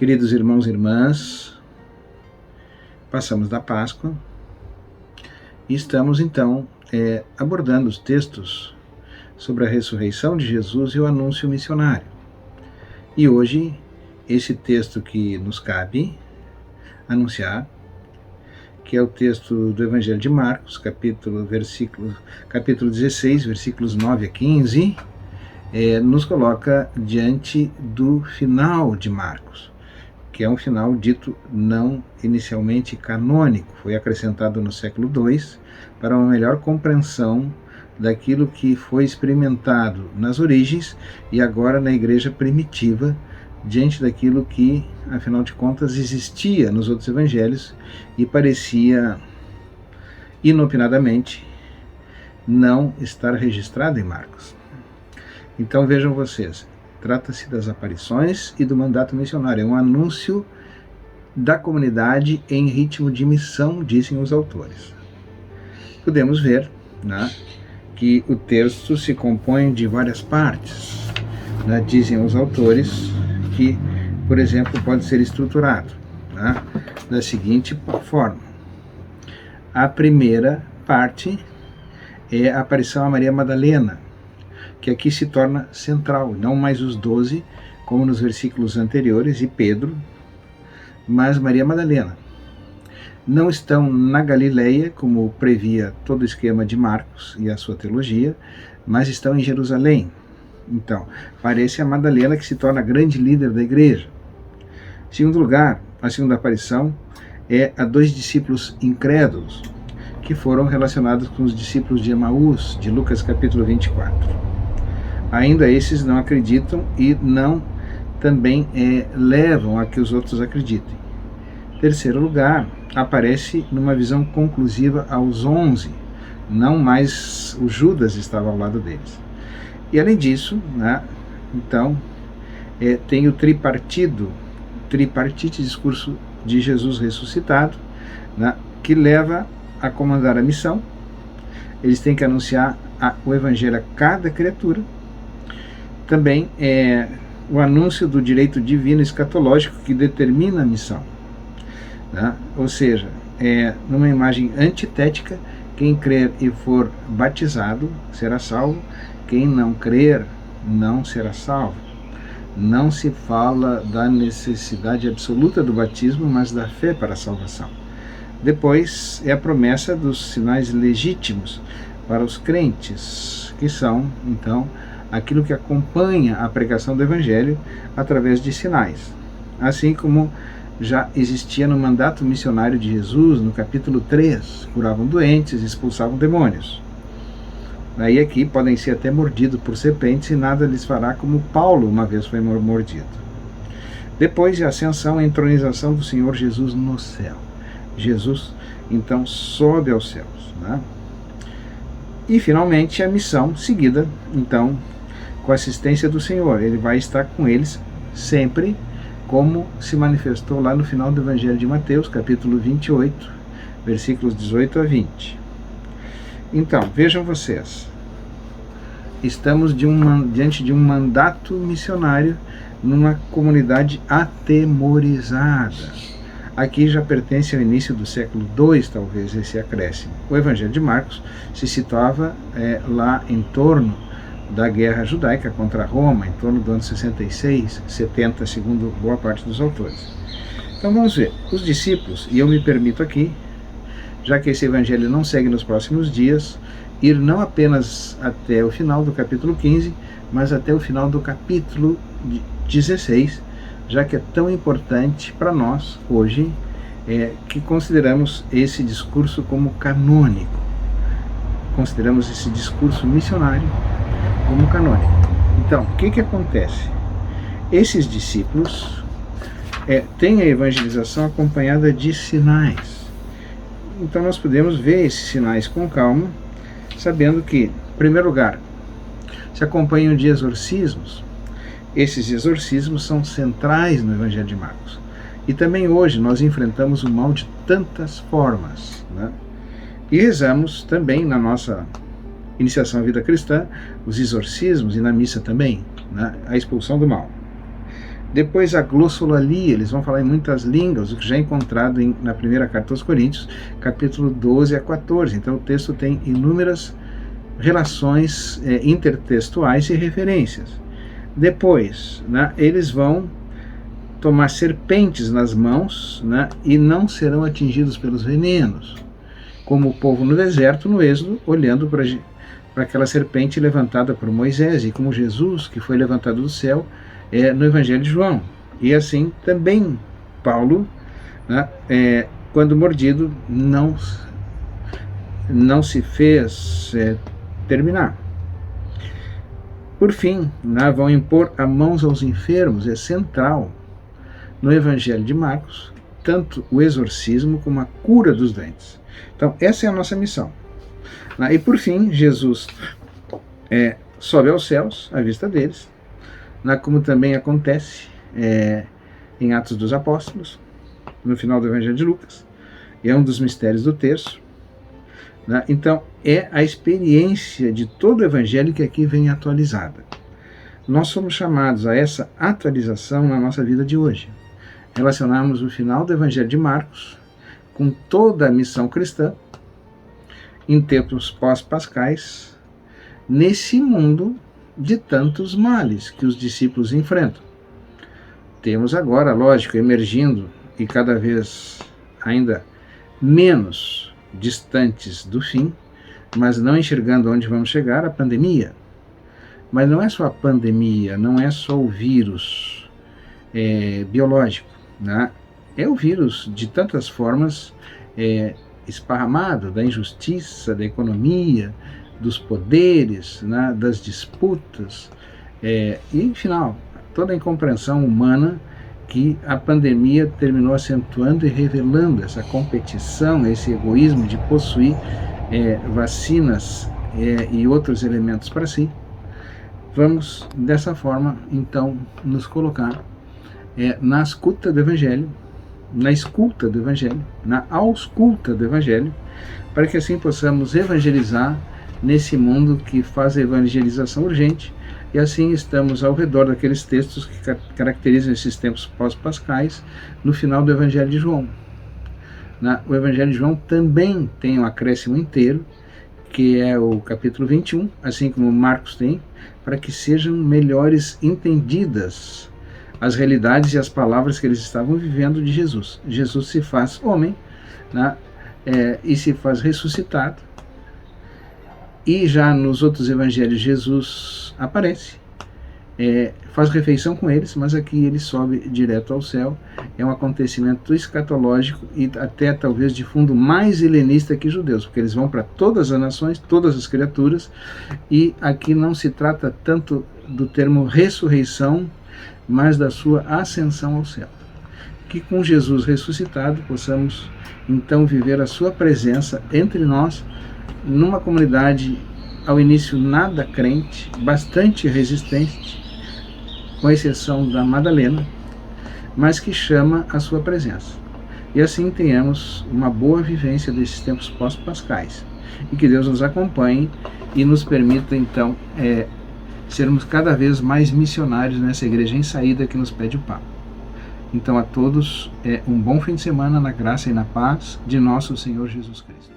Queridos irmãos e irmãs, passamos da Páscoa e estamos então abordando os textos sobre a ressurreição de Jesus e o anúncio missionário. E hoje, esse texto que nos cabe anunciar, que é o texto do Evangelho de Marcos, capítulo 16, versículos 9 a 15, nos coloca diante do final de Marcos, que é um final dito não inicialmente canônico, foi acrescentado no século II para uma melhor compreensão daquilo que foi experimentado nas origens e agora na igreja primitiva, diante daquilo que, afinal de contas, existia nos outros evangelhos e parecia, inopinadamente, não estar registrado em Marcos. Então vejam vocês, trata-se das aparições e do mandato missionário, é um anúncio da comunidade em ritmo de missão, dizem os autores. Podemos ver, que o texto se compõe de várias partes, dizem os autores que, por exemplo, pode ser estruturado da seguinte forma. A primeira parte é a aparição a Maria Madalena, que aqui se torna central, não mais os 12, como nos versículos anteriores, e Pedro, mas Maria Madalena. Não estão na Galileia, como previa todo o esquema de Marcos e a sua teologia, mas estão em Jerusalém. Então, parece a Madalena que se torna a grande líder da igreja. Em segundo lugar, a segunda aparição é a 2 discípulos incrédulos, que foram relacionados com os discípulos de Emaús, de Lucas capítulo 24. Ainda esses não acreditam e não também levam a que os outros acreditem. Terceiro lugar, aparece numa visão conclusiva aos 11, não mais o Judas estava ao lado deles. E além disso, então, tem o tripartite discurso de Jesus ressuscitado, que leva a comandar a missão. Eles têm que anunciar o evangelho a cada criatura. Também o anúncio do direito divino escatológico que determina a missão. Ou seja, numa imagem antitética, quem crer e for batizado será salvo, quem não crer não será salvo. Não se fala da necessidade absoluta do batismo, mas da fé para a salvação. Depois é a promessa dos sinais legítimos para os crentes, que são, então, aquilo que acompanha a pregação do Evangelho através de sinais. Assim como já existia no mandato missionário de Jesus, no capítulo 3, curavam doentes, expulsavam demônios. Aí aqui podem ser até mordidos por serpentes e nada lhes fará, como Paulo uma vez foi mordido. Depois de ascensão, a entronização do Senhor Jesus no céu. Jesus, então, sobe aos céus. E, finalmente, a missão seguida, então, com a assistência do Senhor. Ele vai estar com eles sempre, como se manifestou lá no final do Evangelho de Mateus, capítulo 28, versículos 18 a 20. Então, vejam vocês, estamos diante de um mandato missionário numa comunidade atemorizada. Aqui já pertence ao início do século II, talvez, esse acréscimo. O Evangelho de Marcos se situava lá em torno da guerra judaica contra Roma, em torno do ano 66, 70, segundo boa parte dos autores. Então vamos ver, os discípulos, e eu me permito aqui, já que esse evangelho não segue nos próximos dias, ir não apenas até o final do capítulo 15, mas até o final do capítulo 16, já que é tão importante para nós hoje, que consideramos esse discurso como canônico. Consideramos esse discurso missionário como canônico. Então, o que acontece? Esses discípulos têm a evangelização acompanhada de sinais. Então nós podemos ver esses sinais com calma, sabendo que, em primeiro lugar, se acompanham de exorcismos. Esses exorcismos são centrais no Evangelho de Marcos. E também hoje nós enfrentamos o mal de tantas formas. E rezamos também na nossa iniciação à vida cristã, os exorcismos, e na missa também, a expulsão do mal. Depois a glossolalia, eles vão falar em muitas línguas, o que já é encontrado na primeira carta aos Coríntios, capítulo 12 a 14. Então o texto tem inúmeras relações intertextuais e referências. Depois, né, eles vão tomar serpentes nas mãos, né, e não serão atingidos pelos venenos, como o povo no deserto, no Êxodo, olhando para aquela serpente levantada por Moisés, e como Jesus, que foi levantado do céu, no Evangelho de João. E assim também Paulo, né, quando mordido, não se fez terminar. Por fim, né, vão impor as mãos aos enfermos, é central no Evangelho de Marcos, tanto o exorcismo como a cura dos doentes. Então, essa é a nossa missão. E por fim, Jesus sobe aos céus, à vista deles, como também acontece em Atos dos Apóstolos, no final do Evangelho de Lucas, é um dos mistérios do terço. Então, é a experiência de todo o Evangelho que aqui vem atualizada. Nós somos chamados a essa atualização na nossa vida de hoje. Relacionarmos o final do Evangelho de Marcos com toda a missão cristã em tempos pós-pascais, nesse mundo de tantos males que os discípulos enfrentam. Temos agora, lógico, emergindo e cada vez ainda menos distantes do fim, mas não enxergando onde vamos chegar, a pandemia. Mas não é só a pandemia, não é só o vírus biológico, né? É o vírus de tantas formas esparramado, da injustiça, da economia, dos poderes, né, das disputas, e, em final, toda a incompreensão humana que a pandemia terminou acentuando e revelando essa competição, esse egoísmo de possuir vacinas e outros elementos para si. Vamos, dessa forma, então, nos colocar na escuta do Evangelho, na escuta do Evangelho, na ausculta do Evangelho, para que assim possamos evangelizar nesse mundo que faz a evangelização urgente, e assim estamos ao redor daqueles textos que caracterizam esses tempos pós-pascais no final do Evangelho de João. O Evangelho de João também tem um acréscimo inteiro, que é o capítulo 21, assim como Marcos tem, para que sejam melhores entendidas as realidades e as palavras que eles estavam vivendo de Jesus. Jesus se faz homem, né, e se faz ressuscitado, e já nos outros evangelhos Jesus aparece, faz refeição com eles, mas aqui ele sobe direto ao céu. É um acontecimento escatológico e até talvez de fundo mais helenista que judeus, porque eles vão para todas as nações, todas as criaturas, e aqui não se trata tanto do termo ressurreição, mas da sua ascensão ao céu. Que com Jesus ressuscitado possamos então viver a sua presença entre nós, numa comunidade ao início nada crente, bastante resistente, com exceção da Madalena, mas que chama a sua presença. E assim tenhamos uma boa vivência desses tempos pós-pascais. E que Deus nos acompanhe e nos permita então sermos cada vez mais missionários nessa igreja em saída que nos pede o Papa. Então a todos um bom fim de semana na graça e na paz de nosso Senhor Jesus Cristo.